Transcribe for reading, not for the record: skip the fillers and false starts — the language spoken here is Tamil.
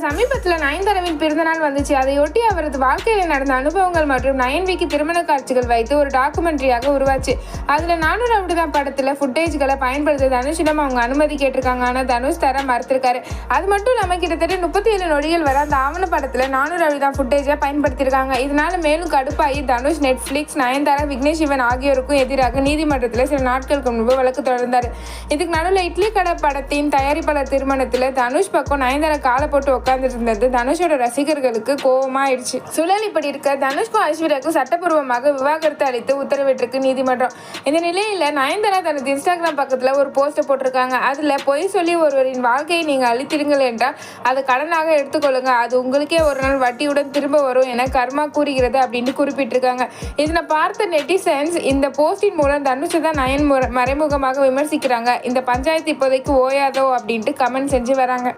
சமீபத்தில் நயன்தாராவின் பிறந்தநாள் வந்துச்சு. அதையொட்டி அவரது வாழ்க்கையில் நடந்த அனுபவங்கள் மற்றும் நயன்விக்கு திருமண காட்சிகள் வைத்து ஒரு டாக்குமெண்ட்ரியாக உருவாச்சு. அதில் 400 ரவுடிதான் படத்தில் ஃபுட்டேஜ்களை பயன்படுத்த தனுஷிடம் அவங்க அனுமதி கேட்டிருக்காங்க. ஆனால் தனுஷ் தர மறுத்திருக்காரு. அது மட்டும் இல்லாமல் கிட்டத்தட்ட 37 நொடிகள் வரை அந்த ஆவண படத்தில் 400 ரவுடிதான் ஃபுட்டேஜை பயன்படுத்தியிருக்காங்க. இதனால மேலும் கடுப்பாகி தனுஷ் நெட்ஃப்ளிக்ஸ், நயன்தாரா, விக்னேஷ் சிவன் ஆகியோருக்கும் எதிராக நீதிமன்றத்தில் சில நாட்களுக்கு முன்பு வழக்கு தொடர்ந்தார். இதுக்கு நடுவில் இட்லி கடை படத்தின் தயாரிப்பாளர் திருமணத்தில் தனுஷ் பக்கம் நயன்தாரா காலை போட்டு உட்கார்ந்துட்டு இருந்தது தனுஷோட ரசிகர்களுக்கு கோபமாயிடுச்சு. சூழல் இப்படி இருக்க தனுஷ்கும் ஐஸ்வர்யாவுக்கும் சட்டப்பூர்வமாக விவாகரத்து அளித்து உத்தரவிட்டிருக்கு நீதிமன்றம். இந்த நிலையில நயன்தாரா தனது இன்ஸ்டாகிராம் பக்கத்துல ஒரு போஸ்ட் போட்டிருக்காங்க. அதுல பொய் சொல்லி ஒருவரின் வாழ்க்கையை நீங்க அழித்தீர்கள் என்றால் அதை கடனாக எடுத்துக்கொள்ளுங்க, அது உங்களுக்கே ஒரு நாள் வட்டியுடன் திரும்ப வரும் என கர்மா கூறுகிறது அப்படின்னு குறிப்பிட்டிருக்காங்க. இதனை பார்த்த நெட்டிசன்ஸ் இந்த போஸ்டின் மூலம் தனுஷை தான் நயன் மறைமுகமாக விமர்சிக்கிறாங்க. இந்த பஞ்சாயத்து இப்போதைக்கு ஓயாதோ அப்படின்ட்டு கமெண்ட் செஞ்சு வராங்க.